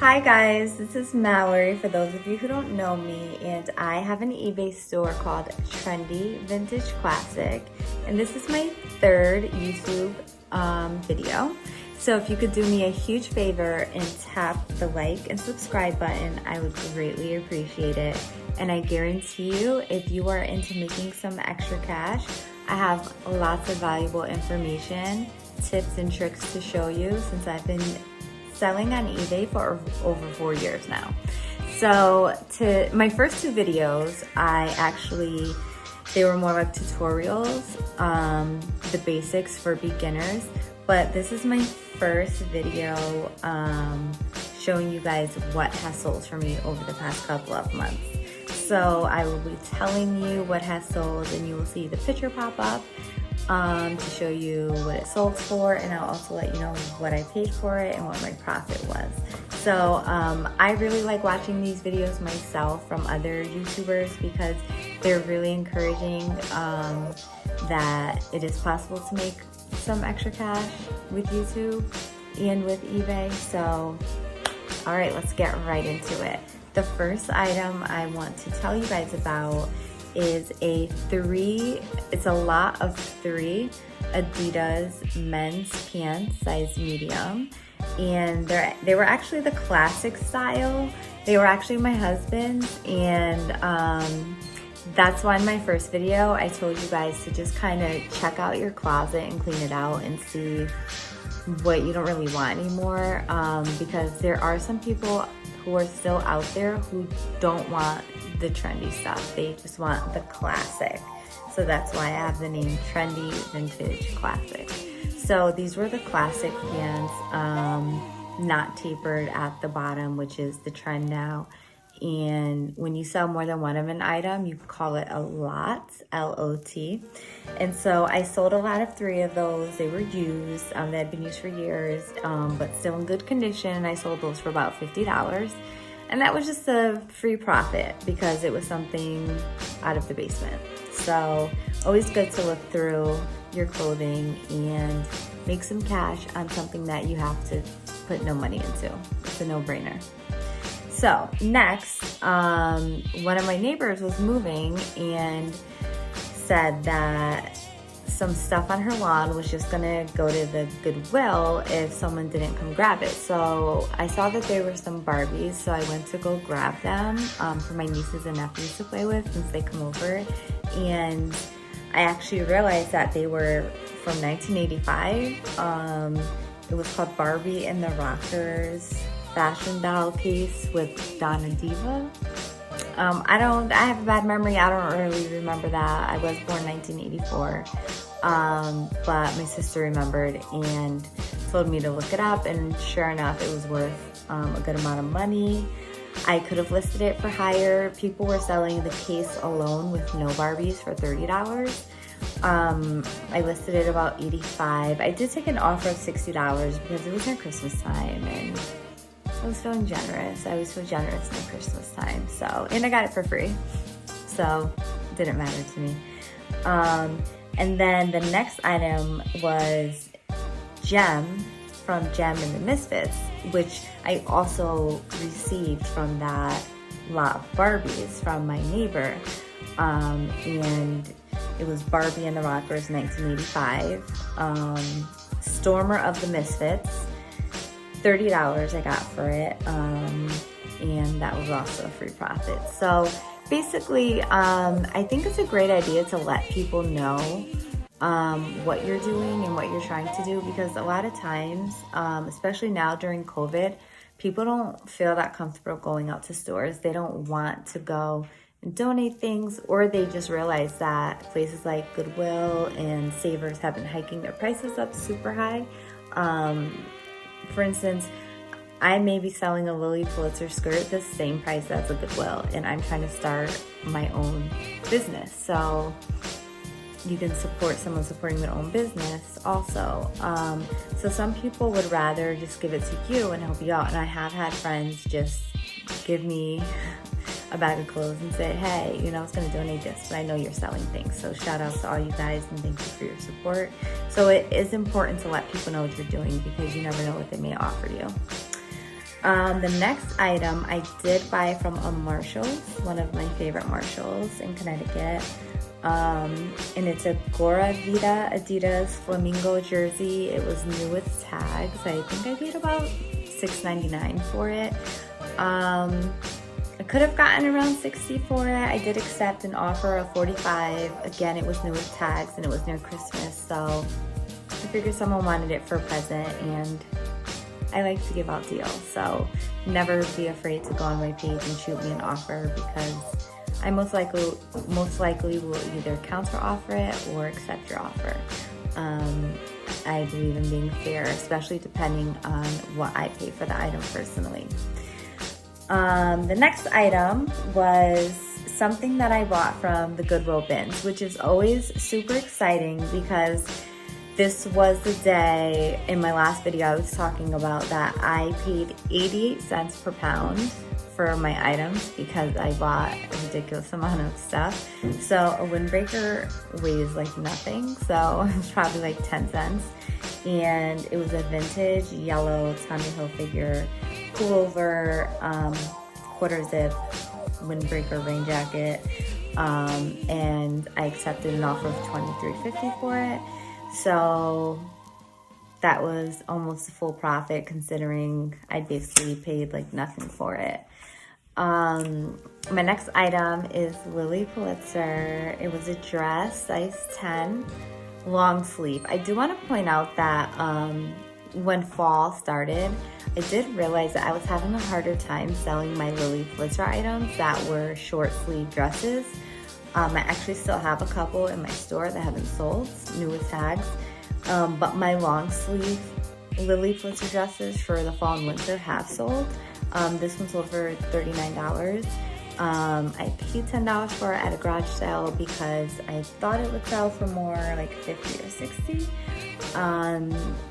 Hi guys, this is Mallory for those of you who don't know me, and I have an eBay store called Trendy Vintage Classic, and this is my third YouTube video. So if you could do me a huge favor and tap the like and subscribe button, I would greatly appreciate it. And I guarantee you, if you are into making some extra cash, I have lots of valuable information, tips and tricks to show you since I've been selling on eBay for over 4 years now. So my first two videos, they were more like tutorials, the basics for beginners, but this is my first video showing you guys what has sold for me over the past couple of months. So I will be telling you what has sold, and you will see the picture pop up to show you what it sold for, and I'll also let you know what I paid for it and what my profit was. So I really like watching these videos myself from other YouTubers because they're really encouraging that it is possible to make some extra cash with YouTube and with eBay. So all right, let's get right into it. The first item I want to tell you guys about is it's a lot of 3 Adidas men's pants, size medium, and they were actually the classic style. They were actually my husband's, and that's why in my first video I told you guys to just kind of check out your closet and clean it out and see what you don't really want anymore, because there are some people who are still out there who don't want the trendy stuff. They just want the classic. So that's why I have the name Trendy Vintage Classic. So these were the classic pants, not tapered at the bottom, which is the trend now. And when you sell more than one of an item, you call it a lot, L-O-T. And so I sold a lot of 3 of those. They were used, they had been used for years, but still in good condition. I sold those for about $50. And that was just a free profit because it was something out of the basement. So always good to look through your clothing and make some cash on something that you have to put no money into. It's a no-brainer. So next, one of my neighbors was moving and said that some stuff on her lawn was just gonna go to the Goodwill if someone didn't come grab it. So I saw that there were some Barbies, so I went to go grab them for my nieces and nephews to play with since they come over. And I actually realized that they were from 1985. It was called Barbie and the Rockers fashion doll piece with Donna Diva. I have a bad memory. I don't really remember that. I was born 1984, but my sister remembered and told me to look it up, and sure enough, it was worth a good amount of money. I could have listed it for higher. People were selling the case alone with no Barbies for $30. I listed it about $85. I did take an offer of $60 because it was near Christmas time, and I was feeling generous. I always feel generous in Christmas time. So, and I got it for free. So it didn't matter to me. And then the next item was Gem from Gem and the Misfits, which I also received from that lot of Barbies from my neighbor. And it was Barbie and the Rockers 1985. Stormer of the Misfits. $30 I got for it, and that was also a free profit. So basically, I think it's a great idea to let people know what you're doing and what you're trying to do, because a lot of times, especially now during COVID, people don't feel that comfortable going out to stores. They don't want to go and donate things, or they just realize that places like Goodwill and Savers have been hiking their prices up super high. For instance, I may be selling a Lilly Blitzer skirt the same price as a Goodwill, and I'm trying to start my own business. So you can support someone supporting their own business also. So some people would rather just give it to you and help you out. And I have had friends just give me a bag of clothes and say, hey, I was gonna donate this, but I know you're selling things. So shout out to all you guys and thank you for your support. So it is important to let people know what you're doing because you never know what they may offer you. The next item I did buy from a Marshall's, one of my favorite Marshalls in Connecticut. And it's a Gora Vita Adidas Flamingo jersey. It was new with tags. I think I paid about $6.99 for it. I could have gotten around $60 for it. I did accept an offer of $45. Again, it was new with tags and it was near Christmas, so I figured someone wanted it for a present, and I like to give out deals, so never be afraid to go on my page and shoot me an offer, because I most likely will either counter offer it or accept your offer. I believe in being fair, especially depending on what I pay for the item personally. The next item was something that I bought from the Goodwill bins, which is always super exciting because this was the day in my last video I was talking about that I paid 88 cents per pound for my items because I bought a ridiculous amount of stuff. So a windbreaker weighs like nothing, so it was probably like 10 cents. And it was a vintage yellow Tommy Hilfiger pullover, quarter zip windbreaker rain jacket, and I accepted an offer of $23.50 for it. So that was almost a full profit considering I basically paid like nothing for it. My next item is Lilly Blitzer. It was a dress, size 10, long sleeve. I do want to point out that when fall started, I did realize that I was having a harder time selling my Lilly Blitzer items that were short sleeve dresses. I actually still have a couple in my store that haven't sold, new with tags. But my long sleeve Lilly Blitzer dresses for the fall and winter have sold. This one sold for $39. I paid $10 for it at a garage sale because I thought it would sell for more, like $50 or $60.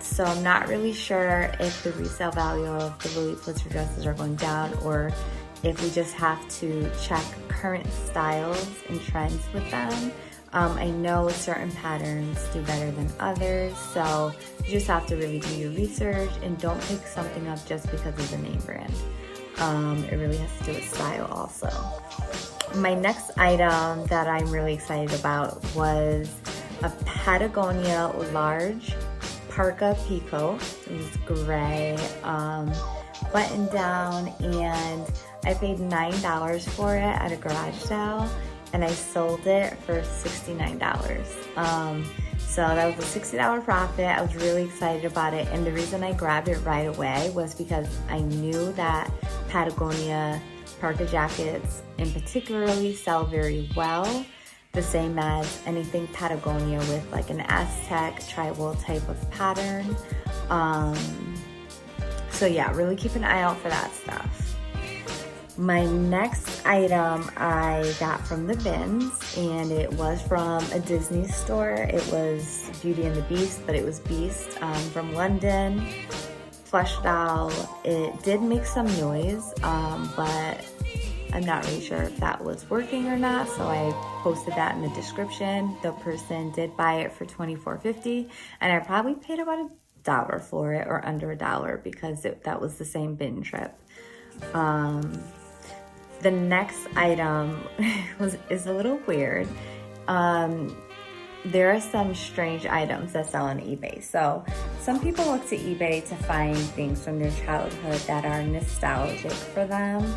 So I'm not really sure if the resale value of the Lilly Blitzer dresses are going down, or if we just have to check current styles and trends with them. I know certain patterns do better than others, so you just have to really do your research and don't pick something up just because of the name brand. It really has to do with style also. My next item that I'm really excited about was a Patagonia large Parka peacoat. It was gray, button down, and I paid $9 for it at a garage sale, and I sold it for $69. So that was a $60 profit. I was really excited about it, and the reason I grabbed it right away was because I knew that Patagonia Parka jackets in particularly sell very well, the same as anything Patagonia with like an Aztec tribal type of pattern. So yeah, really keep an eye out for that stuff. My next item I got from the bins, and it was from a Disney store. It was Beauty and the Beast, but it was Beast from London. Plush doll. It did make some noise, but I'm not really sure if that was working or not, so I posted that in the description. The person did buy it for $24.50, and I probably paid about $1 for it, or under $1, because that was the same bin trip. The next item is a little weird. There are some strange items that sell on eBay. So some people look to eBay to find things from their childhood that are nostalgic for them.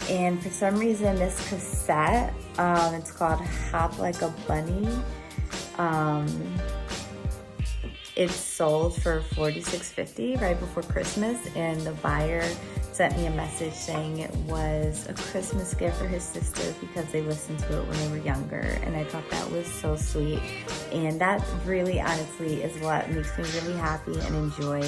And for some reason, this cassette, it's called Hop Like a Bunny. It sold for $46.50 right before Christmas, and the buyer sent me a message saying it was a Christmas gift for his sister because they listened to it when they were younger, and I thought that was so sweet. And that really honestly is what makes me really happy and enjoy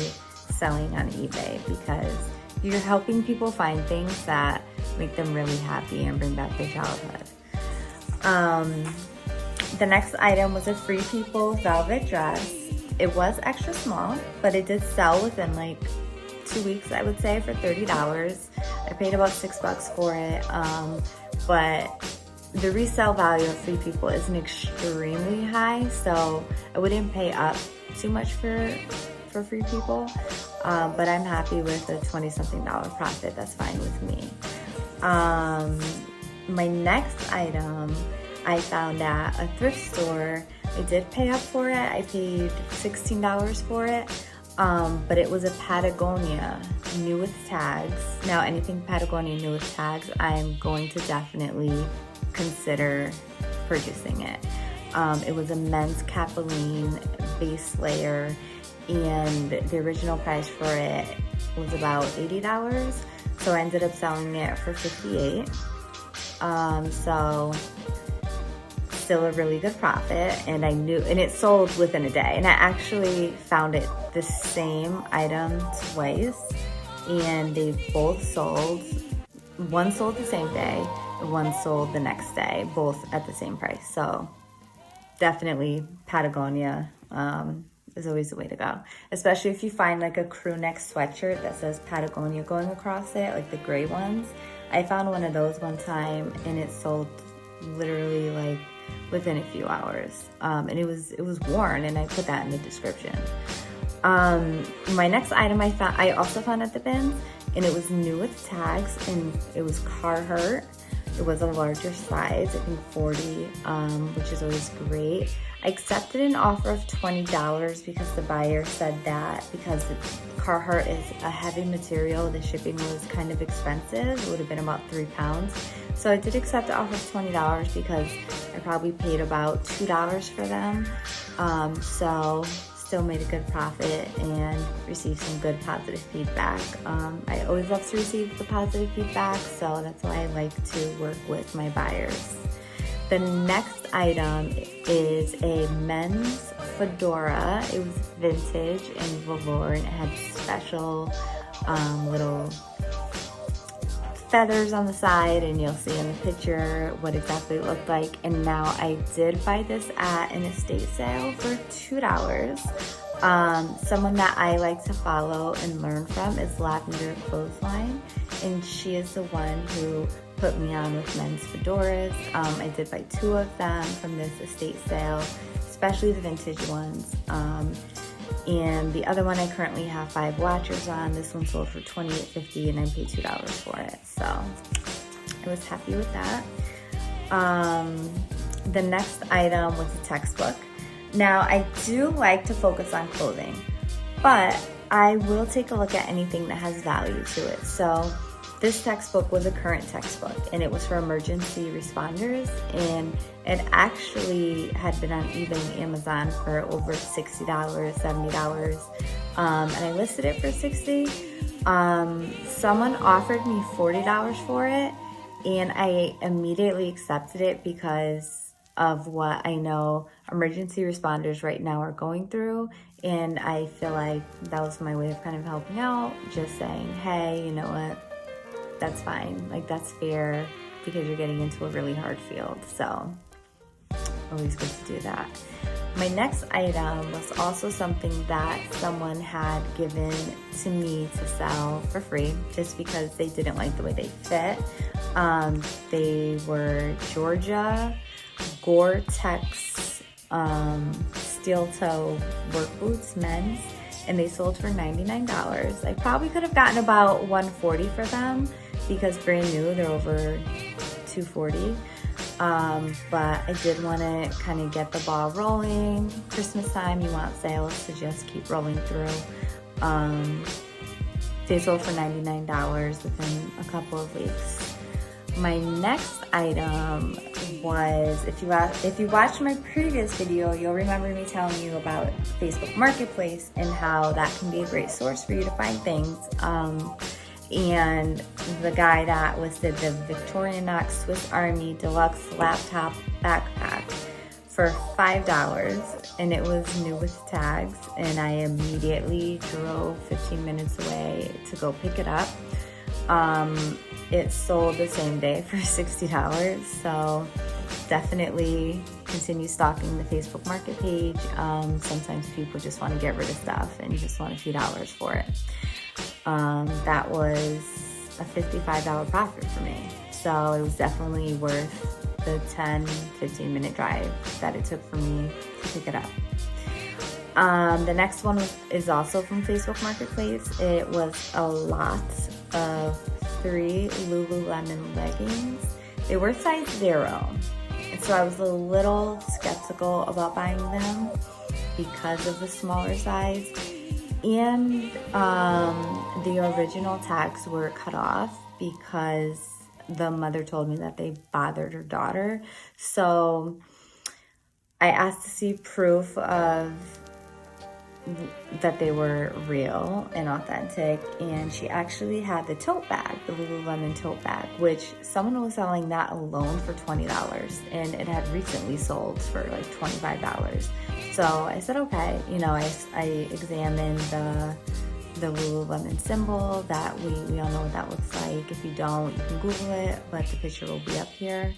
selling on eBay, because you're helping people find things that make them really happy and bring back their childhood. The next item was a Free People velvet dress. It was extra small, but it did sell within like 2 weeks, I would say, for $30. I paid about $6 for it, but the resale value of Free People isn't extremely high, so I wouldn't pay up too much for Free People. but I'm happy with a 20-something profit. That's fine with me. My next item I found at a thrift store. I did pay up for it. I paid $16 for it, but it was a Patagonia new with tags. Now anything Patagonia new with tags, I'm going to definitely consider purchasing it. It was a men's capilline base layer, and the original price for it was about $80. So I ended up selling it for $58. So still a really good profit, and it sold within a day. And I actually found it the same item twice, and they both sold. One sold the same day, one sold the next day, both at the same price. So definitely Patagonia is always the way to go, especially if you find like a crew neck sweatshirt that says Patagonia going across it, like the gray ones. I found one of those one time, and it sold literally like within a few hours, and it was worn, and I put that in the description. My next item I also found at the bins, and it was new with tags, and it was Carhartt. It was a larger size, I think 40, which is always great. I accepted an offer of $20 because the buyer said that because Carhartt is a heavy material, the shipping was kind of expensive. It would have been about 3 pounds. So I did accept the offer of $20 because I probably paid about $2 for them. So still made a good profit and received some good positive feedback. I always love to receive the positive feedback, so that's why I like to work with my buyers. The next item is a men's Fedora. It was vintage and velour, and it had special little feathers on the side, and you'll see in the picture what exactly it looked like. And now I did buy this at an estate sale for $2. Someone that I like to follow and learn from is Lavender Clothesline, and she is the one who put me on with men's fedoras. I did buy 2 of them from this estate sale, especially the vintage ones. And the other one I currently have 5 watchers on. This one sold for $28.50, and I paid $2 for it. So I was happy with that. The next item was a textbook. Now I do like to focus on clothing, but I will take a look at anything that has value to it. So this textbook was a current textbook, and it was for emergency responders, and it actually had been on eBay and Amazon for over $60, $70, and I listed it for $60. Someone offered me $40 for it, and I immediately accepted it because of what I know emergency responders right now are going through, and I feel like that was my way of kind of helping out, just saying, hey, you know what, that's fine, like that's fair, because you're getting into a really hard field. So always good to do that. My next item was also something that someone had given to me to sell for free just because they didn't like the way they fit. They were Georgia Gore-Tex steel toe work boots, men's, and they sold for $99. I probably could have gotten about $140 for them because brand new, they're over $240. But I did want to kind of get the ball rolling. Christmas time, you want sales to just keep rolling through. They sold for $99 within a couple of weeks. My next item was, if you watched my previous video, you'll remember me telling you about Facebook Marketplace and how that can be a great source for you to find things. And the guy that listed the Victorinox Swiss Army Deluxe Laptop Backpack for $5, and it was new with tags, and I immediately drove 15 minutes away to go pick it up. It sold the same day for $60, so definitely continue stalking the Facebook Market page. Sometimes people just want to get rid of stuff and just want a few dollars for it. That was a $55 profit for me, so it was definitely worth the 10-15 minute drive that it took for me to pick it up. The next one is also from Facebook Marketplace. It was a lot of 3 Lululemon leggings. They were size 0. And so I was a little skeptical about buying them because of the smaller size. And the original tags were cut off because the mother told me that they bothered her daughter. So I asked to see proof of that they were real and authentic, and she actually had the tote bag, the Lululemon tote bag, which someone was selling that alone for $20, and it had recently sold for like $25. So I said, okay, you know, I examined the Lululemon symbol. That we all know what that looks like. If you don't, you can Google it, but the picture will be up here.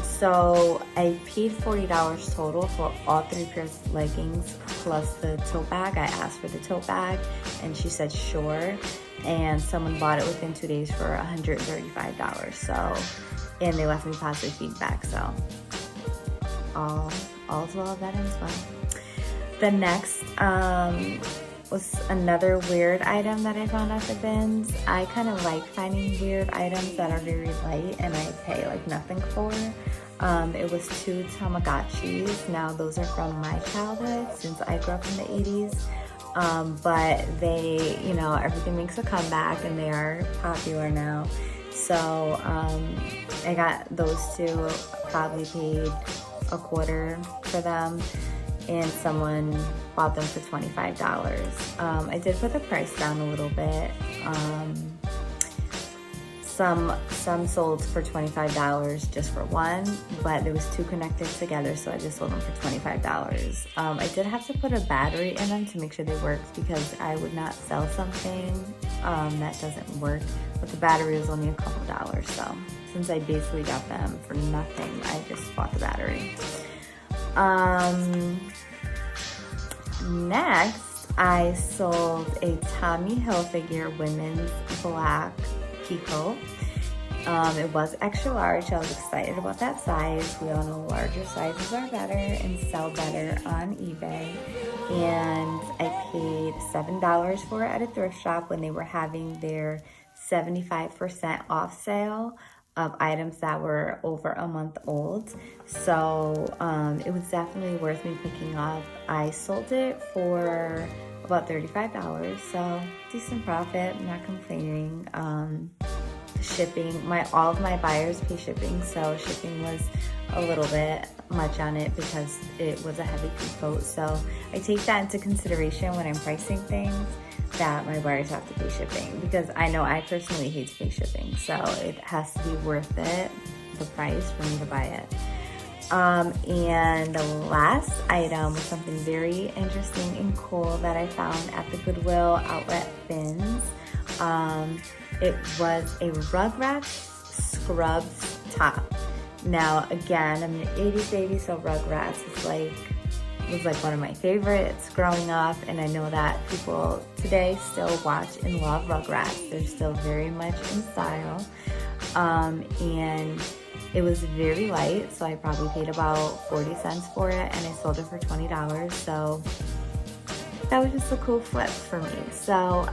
So I paid $40 total for all 3 pairs of leggings plus the tote bag. I asked for the tote bag and she said sure, and someone bought it within 2 days for $135. So, and they left me positive feedback. So all's well that ends well. The next was another weird item that I found at the bins. I kind of like finding weird items that are very light and I pay like nothing for. It was 2 Tamagotchis. Now those are from my childhood since I grew up in the 80s. But they, you know, everything makes a comeback and they are popular now. So I got those 2, probably paid a quarter for them, and someone bought them for $25. I did put the price down a little bit. Some sold for $25 just for one, but there was 2 connected together, so I just sold them for $25. I did have to put a battery in them to make sure they worked because I would not sell something that doesn't work, but the battery was only a couple dollars. So since I basically got them for nothing, I just bought the battery. Next, I sold a Tommy Hilfiger women's black peacoat. It was extra large. I was excited about that size. We all know larger sizes are better and sell better on eBay. And I paid $7 for it at a thrift shop when they were having their 75% off sale of items that were over a month old. So it was definitely worth me picking up. I sold it for about $35, so decent profit. I'm not complaining. Shipping, all of my buyers pay shipping, so shipping was a little bit much on it because it was a heavy peacoat. So I take that into consideration when I'm pricing things, that my buyers have to pay shipping, because I know I personally hate to pay shipping, so it has to be worth it, the price, for me to buy it. And the last item was something very interesting and cool that I found at the Goodwill outlet bins. It was a Rugrats Scrubs top. Now, again, I'm an 80s baby, so Rugrats was like one of my favorites growing up, and I know that people today still watch and love Rugrats. They're still very much in style. And it was very light, so I probably paid about 40 cents for it, and I sold it for $20. So that was just a cool flip for me. So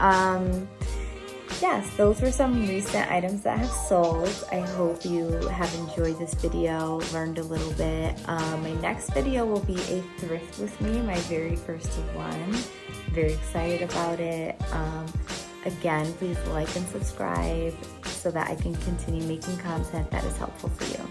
yes, those were some recent items that have sold. I hope you have enjoyed this video, learned a little bit. My next video will be a thrift with me, my very first one. Very excited about it. Again, please like and subscribe so that I can continue making content that is helpful for you.